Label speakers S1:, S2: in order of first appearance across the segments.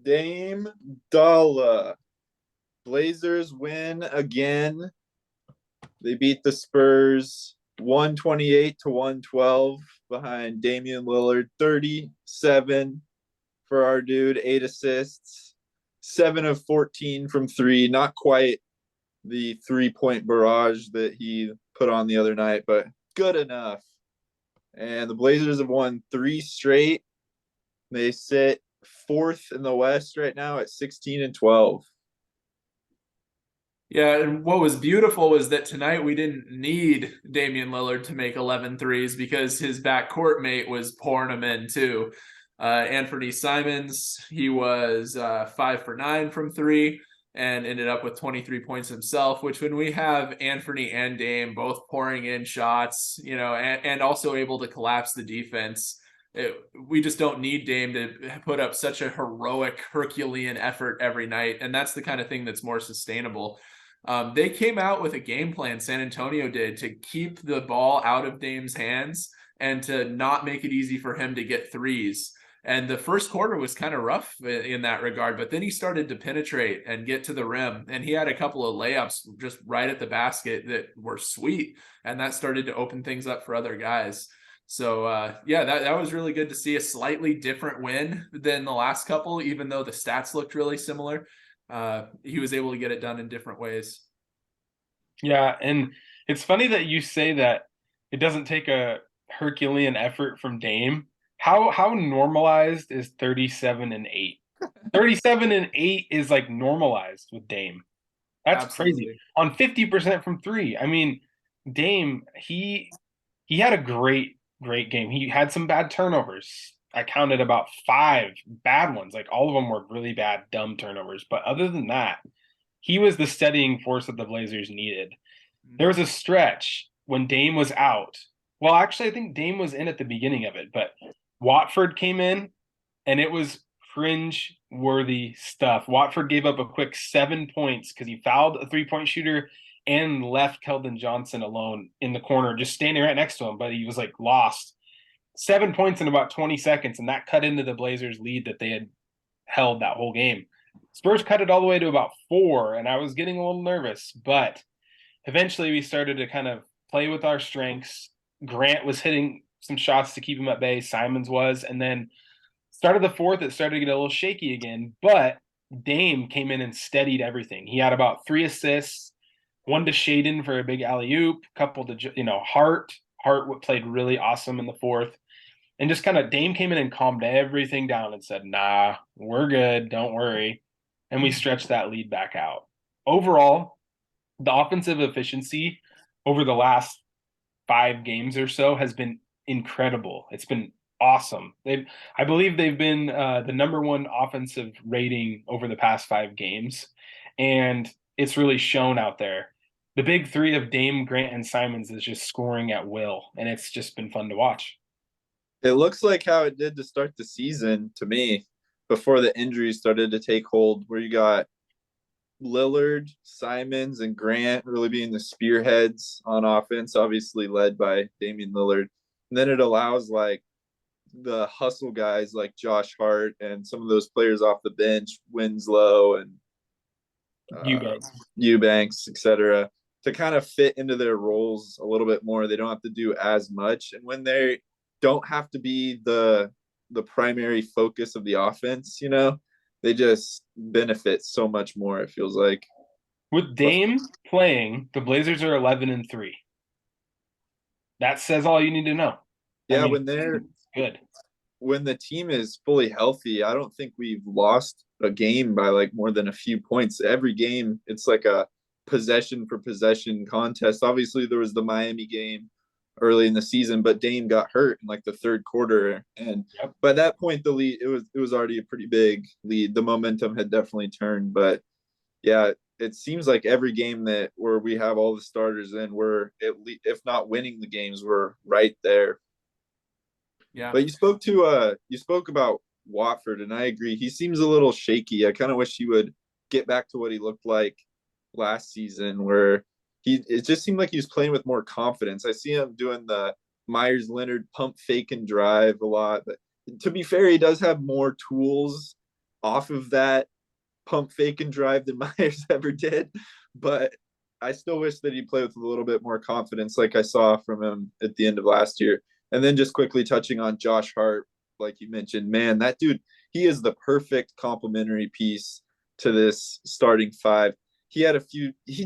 S1: Dame Dollar. Blazers win again. They beat the Spurs 128 to 112 behind Damian Lillard. 37 for our dude, 8 assists, 7 of 14 from three. Not quite the 3-point barrage that he put on the other night, but good enough. And the Blazers have won 3 straight. They sit fourth in the West right now at 16 and 12.
S2: Yeah, and what was beautiful was that tonight we didn't need Damian Lillard to make 11 threes because his backcourt mate was pouring them in too. Anthony Simons, he was 5 for 9 from three and ended up with 23 points himself, which when we have Anthony and Dame both pouring in shots, and also able to collapse the defense, we just don't need Dame to put up such a heroic Herculean effort every night. And that's the kind of thing that's more sustainable. They came out with a game plan, San Antonio did, to keep the ball out of Dame's hands and to not make it easy for him to get threes. And the first quarter was kind of rough in that regard, but then he started to penetrate and get to the rim. And he had a couple of layups just right at the basket that were sweet. And that started to open things up for other guys. So, that was really good to see. A slightly different win than the last couple, even though the stats looked really similar. He was able to get it done in different ways.
S3: Yeah, and it's funny that you say that it doesn't take a Herculean effort from Dame. How normalized is 37 and 8? 37 and 8 is like normalized with Dame. That's
S2: Absolutely
S3: crazy. On 50% from three. I mean, Dame, he had a great game. He had some bad turnovers. I counted about 5 bad ones. Like all of them were really bad, dumb turnovers. But other than that, he was the steadying force that the Blazers needed. There was a stretch when Dame was out. Well, actually, I think Dame was in at the beginning of it, but Watford came in, and it was cringe-worthy stuff. Watford gave up a quick 7 points because he fouled a three-point shooter and left Keldon Johnson alone in the corner, just standing right next to him, but he was like lost. 7 points in about 20 seconds, and that cut into the Blazers' lead that they had held that whole game. Spurs cut it all the way to about 4, and I was getting a little nervous, but eventually we started to kind of play with our strengths. Grant was hitting some shots to keep him at bay. Simons was, and then started the fourth, it started to get a little shaky again, but Dame came in and steadied everything. He had about 3 assists, one to Shaden for a big alley-oop, couple to, Hart. Hart played really awesome in the fourth. And just kind of Dame came in and calmed everything down and said, nah, we're good. Don't worry. And we stretched that lead back out. Overall, the offensive efficiency over the last 5 games or so has been incredible. It's been awesome. I believe they've been the number 1 offensive rating over the past 5 games. And it's really shown out there. The big 3 of Dame, Grant, and Simons is just scoring at will. And it's just been fun to watch.
S1: It looks like how it did to start the season to me before the injuries started to take hold, where you got Lillard, Simons, and Grant really being the spearheads on offense, obviously led by Damian Lillard. And then it allows like the hustle guys like Josh Hart and some of those players off the bench, Winslow and Eubanks, etc., to kind of fit into their roles a little bit more. They don't have to do as much. And when they don't have to be the primary focus of the offense, they just benefit so much more, it feels like.
S3: With Dame playing, the Blazers are 11 and 3. That says all you need to know.
S1: Yeah, when they're
S3: good.
S1: When the team is fully healthy, I don't think we've lost a game by like more than a few points. Every game, it's like a possession for possession contest. Obviously, there was the Miami game early in the season, but Dame got hurt in like the third quarter, and by that point the lead it was already a pretty big lead. The momentum had definitely turned, but yeah, it seems like every game that where we have all the starters in, we're at least, if not winning the games, we're right there.
S2: Yeah.
S1: But you spoke about Watford, and I agree. He seems a little shaky. I kind of wish he would get back to what he looked like last season, where it just seemed like he was playing with more confidence. I see him doing the Myers Leonard pump fake and drive a lot, but to be fair, he does have more tools off of that pump fake and drive than Myers ever did, but I still wish that he'd play with a little bit more confidence, like I saw from him at the end of last year. And then just quickly touching on Josh Hart, like you mentioned, man, that dude, he is the perfect complementary piece to this starting five. He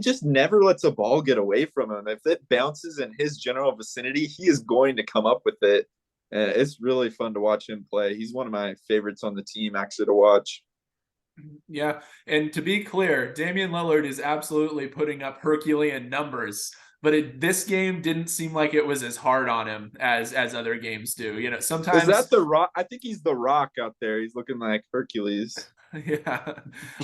S1: just never lets a ball get away from him. If it bounces in his general vicinity, he is going to come up with it. And it's really fun to watch him play. He's one of my favorites on the team, actually, to watch.
S2: Yeah, and to be clear, Damian Lillard is absolutely putting up Herculean numbers, but this game didn't seem like it was as hard on him as other games do. You know,
S1: Is
S2: sometimes
S1: that the Rock? I think he's the Rock out there. He's looking like Hercules.
S2: yeah.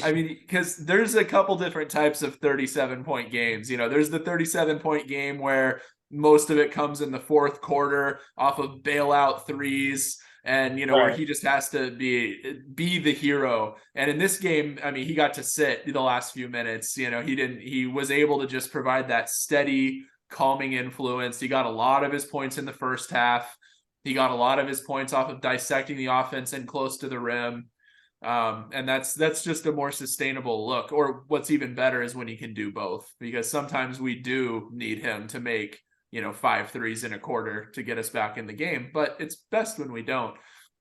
S2: I mean, because there's a couple different types of 37-point games. You know, there's the 37-point game where most of it comes in the fourth quarter off of bailout threes, and you know, where
S3: Right.
S2: he just has to be the hero. And in this game, I mean, he got to sit the last few minutes. You know, he was able to just provide that steady calming influence. He got a lot of his points in the first half. He got a lot of his points off of dissecting the offense and close to the rim. And that's just a more sustainable look. Or what's even better is when he can do both, because sometimes we do need him to make, you know, 5 threes in a quarter to get us back in the game, but it's best when we don't.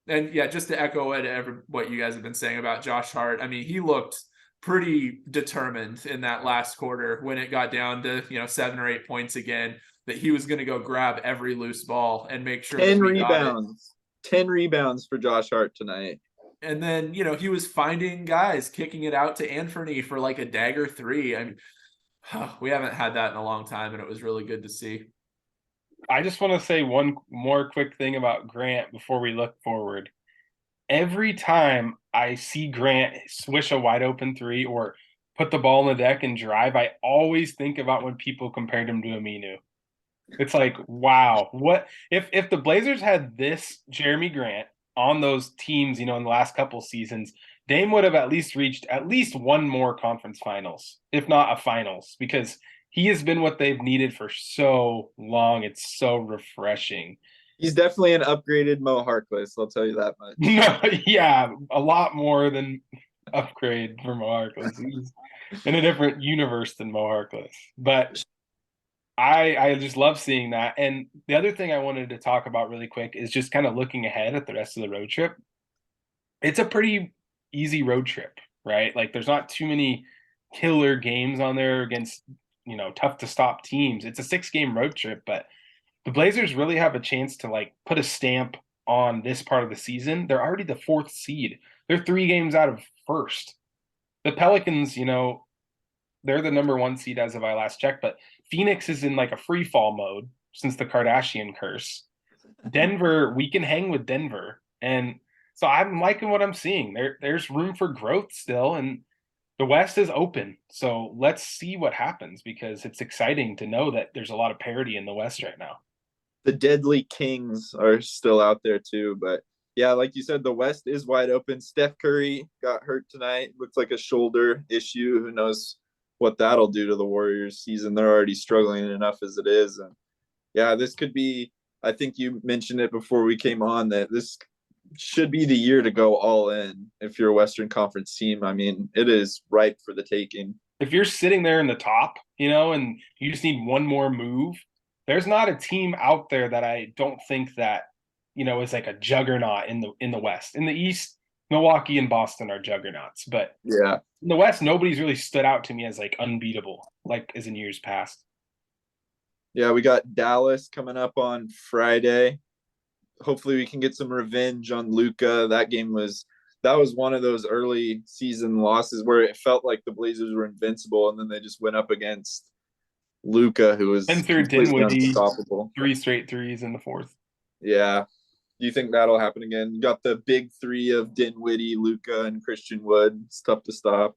S2: And yeah, just to echo what you guys have been saying about Josh Hart, I mean, he looked pretty determined in that last quarter when it got down to, you know, 7 or 8 points again, that he was going to go grab every loose ball and make sure that
S1: 10
S2: we got it.
S1: rebounds. 10 rebounds for Josh Hart tonight.
S2: And then, you know, he was finding guys, kicking it out to Anthony for like a dagger three. I mean, we haven't had that in a long time, and it was really good to see.
S3: I just want to say one more quick thing about Grant before we look forward. Every time I see Grant swish a wide open three or put the ball on the deck and drive, I always think about when people compared him to Aminu. It's like, wow, what if the Blazers had this Jeremy Grant on those teams, you know, in the last couple seasons, Dame would have at least reached at least one more conference finals, if not a finals, because he has been what they've needed for so long. It's so refreshing.
S1: He's definitely an upgraded Mo Harkless. I'll tell you that much.
S3: No, yeah, a lot more than upgrade for Mo Harkless. He's in a different universe than Mo Harkless. But I just love seeing that. And the other thing I wanted to talk about really quick is just kind of looking ahead at the rest of the road trip. It's a pretty easy road trip, right? Like there's not too many killer games on there against, you know, tough to stop teams. It's a 6-game road trip, but the Blazers really have a chance to like put a stamp on this part of the season. They're already the 4th seed. They're 3 games out of first. The Pelicans, you know, they're the number 1 seed as of I last checked, but Phoenix is in like a free fall mode since the Kardashian curse. Denver, we can hang with Denver. And so I'm liking what I'm seeing. There's room for growth still, and the West is open. So let's see what happens, because it's exciting to know that there's a lot of parity in the West right now.
S1: The Deadly Kings are still out there too, but yeah, like you said, the West is wide open. Steph Curry got hurt tonight. Looks like a shoulder issue. Who knows what that'll do to the Warriors season? They're already struggling enough as it is. And yeah, this could be, I think you mentioned it before we came on, that this should be the year to go all in if you're a Western Conference team. I mean, it is ripe for the taking.
S3: If you're sitting there in the top, you know, and you just need one more move, there's not a team out there that I don't think that, you know, is like a juggernaut in the West. In the East, Milwaukee and Boston are juggernauts, but
S1: Yeah.
S3: in the West, nobody's really stood out to me as like unbeatable, like as in years past.
S1: Yeah, we got Dallas coming up on Friday. Hopefully we can get some revenge on Luka. That was one of those early season losses where it felt like the Blazers were invincible, and then they just went up against Luka, who was
S3: And through
S1: completely
S3: Dinwiddie,
S1: unstoppable.
S3: 3 straight threes in the fourth.
S1: Yeah. Do you think that'll happen again? You got the big three of Dinwiddie, Luka, and Christian Wood. It's tough to stop.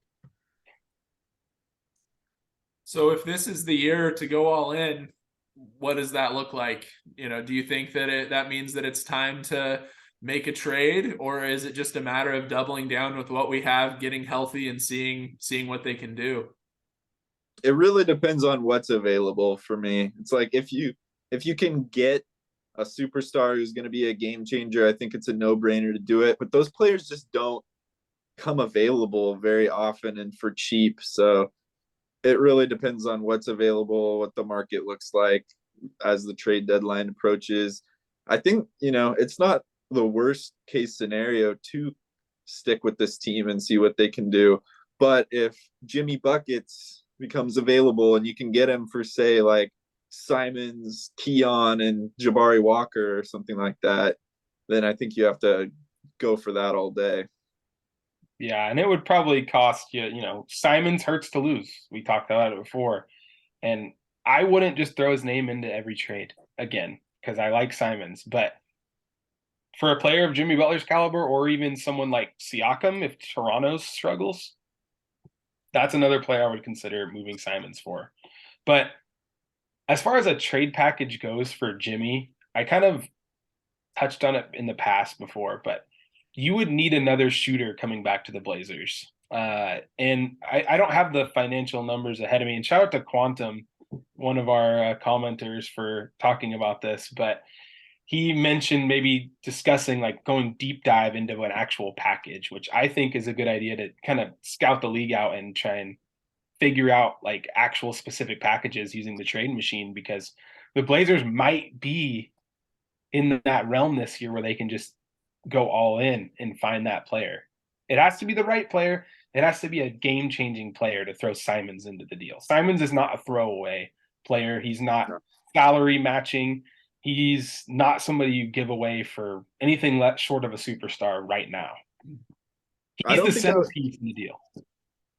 S2: So if this is the year to go all in, what does that look like? You know, do you think that that means that it's time to make a trade, or is it just a matter of doubling down with what we have, getting healthy, and seeing what they can do?
S1: It really depends on what's available for me. It's like if you can get a superstar who's going to be a game changer, I think it's a no-brainer to do it. But those players just don't come available very often and for cheap. So it really depends on what's available, what the market looks like as the trade deadline approaches. I think, it's not the worst case scenario to stick with this team and see what they can do. But if Jimmy Buckets becomes available and you can get him for, say, like Simons, Keon, and Jabari Walker or something like that, then I think you have to go for that all day.
S3: Yeah, and it would probably cost you, Simons hurts to lose. We talked about it before. And I wouldn't just throw his name into every trade again, because I like Simons. But for a player of Jimmy Butler's caliber, or even someone like Siakam, if Toronto struggles, that's another player I would consider moving Simons for. But as far as a trade package goes for Jimmy, I kind of touched on it in the past before, but you would need another shooter coming back to the Blazers. And I don't have the financial numbers ahead of me. And shout out to Quantum, one of our commenters, for talking about this. But he mentioned maybe discussing like going deep dive into an actual package, which I think is a good idea to kind of scout the league out and try and figure out like actual specific packages using the trade machine, because the Blazers might be in that realm this year where they can just go all in and find that player. It has to be the right player. It has to be a game-changing player to throw Simons into the deal. Simons is not a throwaway player. He's not salary matching. He's not somebody you give away for anything less short of a superstar right now. He's the centerpiece in the deal.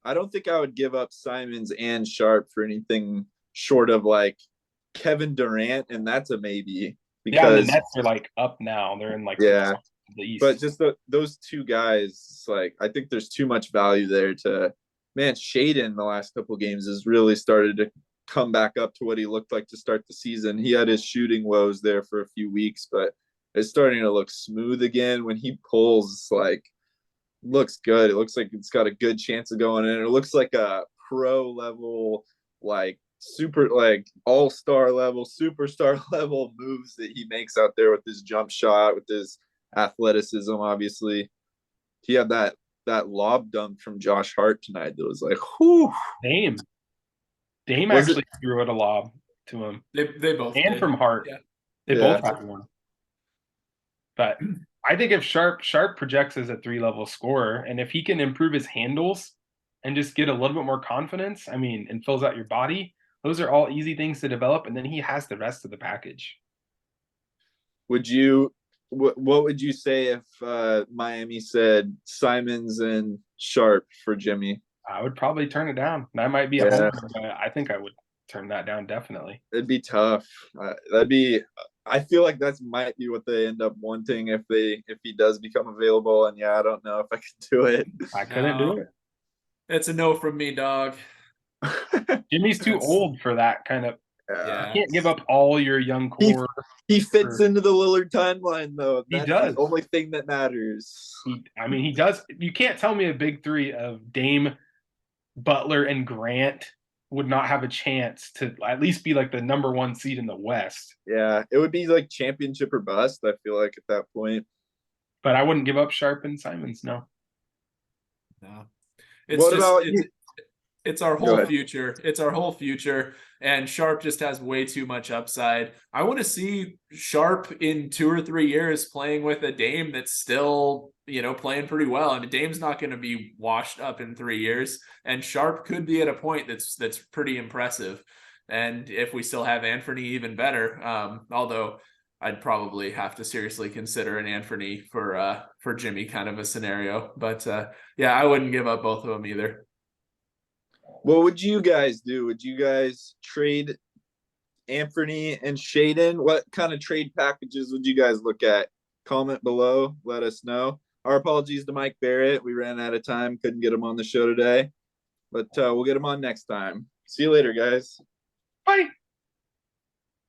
S1: I don't think I would give up Simons and Sharp for anything short of like Kevin Durant, and that's a maybe. Because
S3: the Nets are like up now. They're in like
S1: the
S3: East.
S1: But just those two guys, like I think there's too much value there to. Man, Shaden the last couple games has really started to come back up to what he looked like to start the season. He had his shooting woes there for a few weeks, but it's starting to look smooth again. When he pulls, like, looks good. It looks like it's got a good chance of going in. It looks like a pro level, like super, like all-star level, superstar level moves that he makes out there with his jump shot, with his athleticism. Obviously, he had that lob dunk from Josh Hart tonight that was like, whew.
S3: Dame actually threw it a lob to him.
S2: They both
S3: and
S2: did.
S3: From Hart.
S2: Yeah.
S3: They both had one. But I think if Sharp projects as a 3-level scorer, and if he can improve his handles and just get a little bit more confidence, and fills out your body, those are all easy things to develop, and then he has the rest of the package.
S1: What would you say if Miami said Simons and Sharp for Jimmy?
S3: I would probably turn it down. That might be a home run, but I think I would turn that down definitely.
S1: It'd be tough. I feel like that might be what they end up wanting if he does become available. And I don't know if I could do it.
S3: I couldn't do it.
S2: It's a no from me, dog.
S3: Jimmy's too old for that kind of.
S2: Yeah.
S3: You can't give up all your young core.
S1: He fits into the Lillard timeline, though.
S3: He does.
S1: The only thing that matters.
S3: He does. You can't tell me a big three of Dame, Butler, and Grant would not have a chance to at least be like the number 1 seed in the West.
S1: Yeah, it would be like championship or bust, I feel like, at that point.
S3: But I wouldn't give up Sharp and Simons, no.
S2: No. It's our whole future. It's our whole future. And Sharp just has way too much upside. I want to see Sharp in 2 or 3 years playing with a Dame that's still, playing pretty well. Dame's not going to be washed up in 3 years. And Sharp could be at a point that's pretty impressive. And if we still have Anthony, even better. Although I'd probably have to seriously consider an Anthony for Jimmy kind of a scenario. But I wouldn't give up both of them either.
S1: What would you guys do? Would you guys trade Anthony and Shaden? What kind of trade packages would you guys look at? Comment below. Let us know. Our apologies to Mike Barrett. We ran out of time. Couldn't get him on the show today. But we'll get him on next time. See you later, guys.
S3: Bye.